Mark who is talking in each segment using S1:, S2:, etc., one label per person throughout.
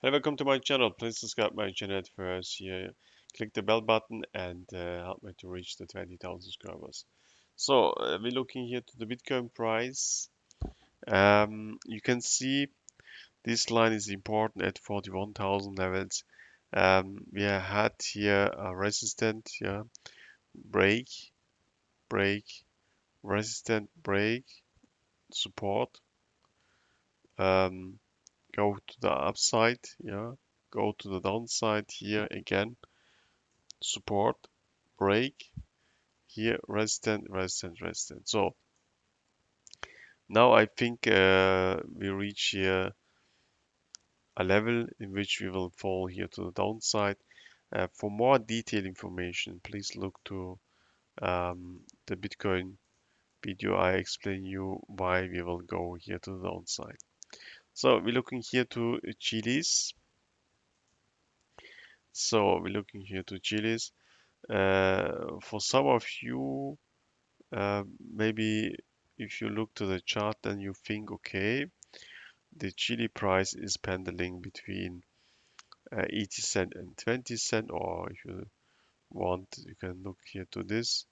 S1: Hey, welcome to my channel. Please subscribe my channel at first. Here, click the bell button and help me to reach the 20,000 subscribers. So we're looking here to the Bitcoin price. You can see this line is important at 41,000 levels. We had here a resistant, yeah, break, break, resistant break, support. Um, Go to the upside, yeah, go to the downside here again, support, break, here resistant, resistant, resistant. So now I think we reach here a level in which we will fall here to the downside. For more detailed information, please look to the Bitcoin video. I explain you why we will go here to the downside. So we're looking here to Chiliz. So we're looking here to Chiliz. For some of you, maybe if you look to the chart, then you think, okay, the chili price is pendling between 80 cent and 20 cent, or if you want, you can look here to this.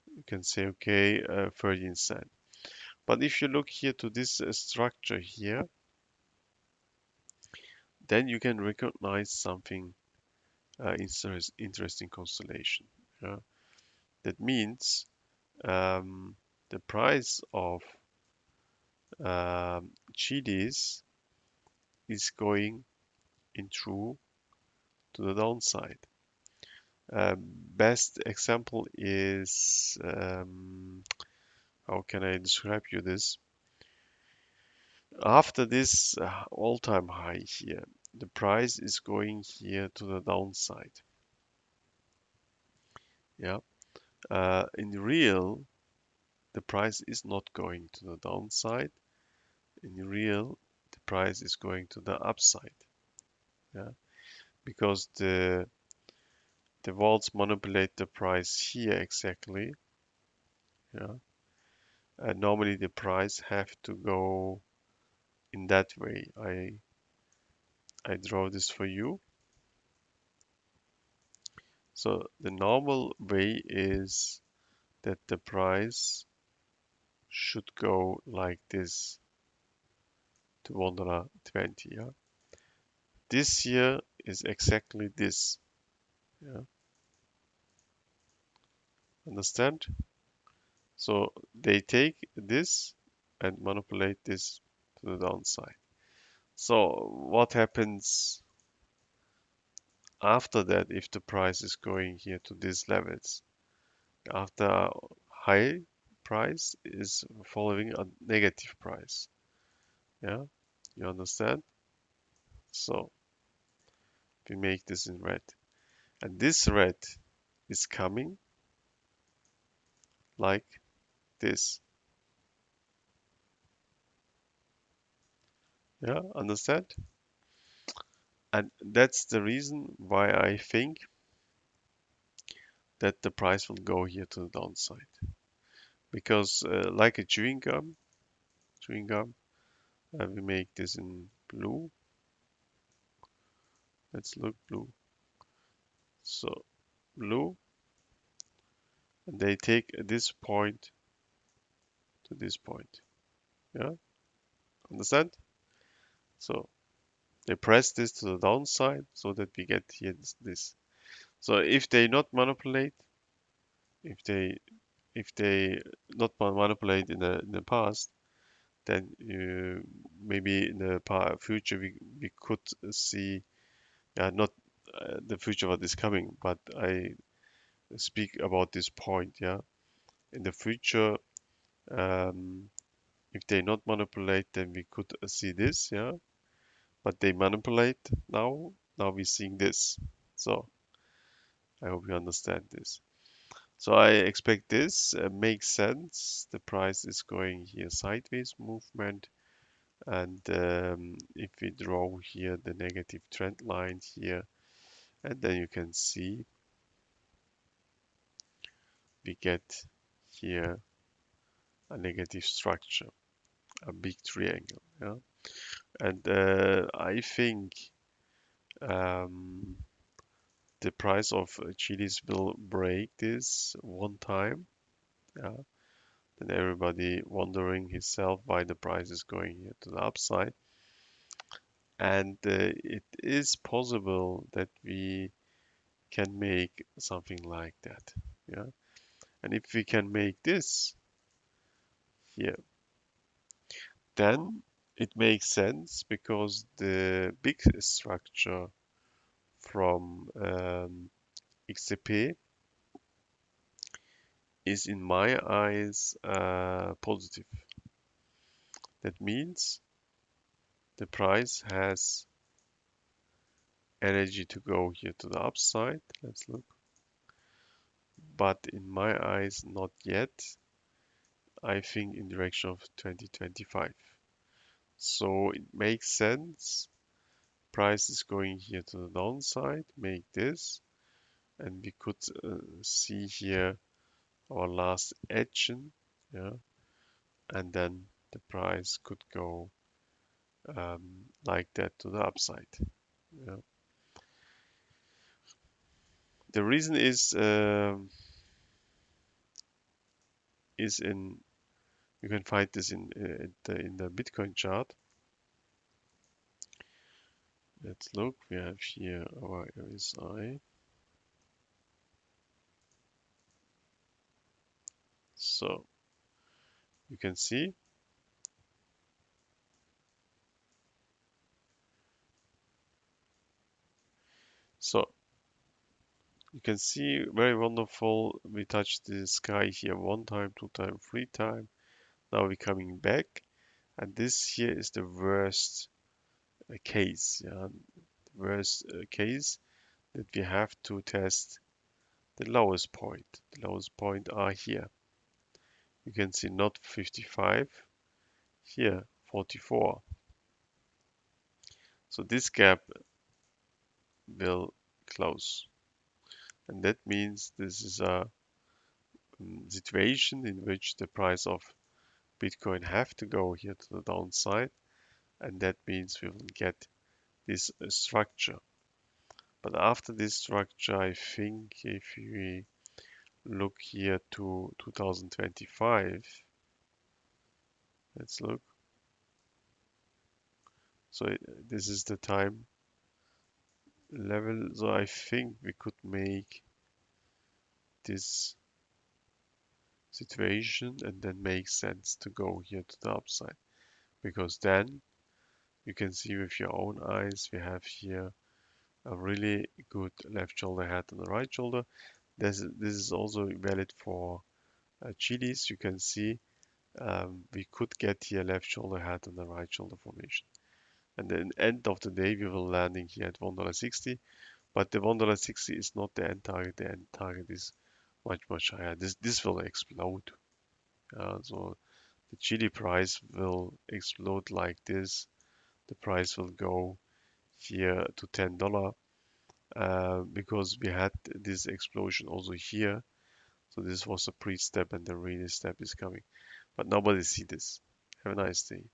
S1: You can say, okay, 13 cent. But if you look here to this structure here, then you can recognize something interesting constellation. Yeah? That means the price of Chiliz is going in true to the downside. Best example is how can I describe you this? After this all-time high here, the price is going here to the downside. Yeah. In real, the price is not going to the downside. In real, the price is going to the upside. Yeah. Because the vaults manipulate the price here exactly. Yeah. Normally the price have to go in that way. I draw this for you. So the normal way is that the price should go like this to $1.20. Yeah. This here is exactly this. Yeah. Understand? So they take this and manipulate this to the downside. So what happens after that if the price is going here to these levels? After high price is following a negative price. Yeah, you understand? So we make this in red. And this red is coming like this. Yeah, understand? And that's the reason why I think that the price will go here to the downside. Because like a chewing gum, we make this in blue. Let's look blue. So blue, and they take this point to this point. Yeah, understand? So they press this to the downside so that we get here this. So if they not manipulate, if they if they not manipulate in the past, then maybe in the future we could see, yeah, not the future what is coming, but I speak about this point. Yeah, in the future, um, if they not manipulate, then we could see this. Yeah, but they manipulate now. Now we're seeing this. So I hope you understand this. So I expect this makes sense. The price is going here sideways movement. And if we draw here the negative trend line here, and then you can see we get here a negative structure, a big triangle. Yeah? And I think the price of Chiliz will break this one time. Yeah. Then everybody wondering himself why the price is going here to the upside. And it is possible that we can make something like that. Yeah. And if we can make this here, then it makes sense because the big structure from XCP is in my eyes positive. That means the price has energy to go here to the upside. Let's look. But in my eyes, not yet. I think in direction of 2025. So it makes sense. Price is going here to the downside, make this, and we could see here our last action, yeah, and then the price could go like that to the upside. Yeah. The reason is in you can find this in the Bitcoin chart. Let's look. We have here our RSI. So you can see. So you can see very wonderful. We touched the sky here one time, two time, three time. Now we're coming back, and this here is the worst case. Yeah, the worst case that we have to test the lowest point. The lowest point are here. You can see not 55, here 44. So this gap will close. And that means this is a situation in which the price of Bitcoin have to go here to the downside. And that means we will get this structure. But after this structure, I think if we look here to 2025, let's look. So this is the time level. So I think we could make this situation and then make sense to go here to the upside, because then you can see with your own eyes we have here a really good left shoulder head and the right shoulder. This is also valid for Chiliz. You can see we could get here left shoulder head and the right shoulder formation, and then end of the day we will landing here at $1.60. But the $1.60 is not the end target. The end target is much higher. This will explode. So the chili price will explode like this. The price will go here to $10 because we had this explosion also here. So this was a pre-step and the real step is coming. But nobody see this. Have a nice day.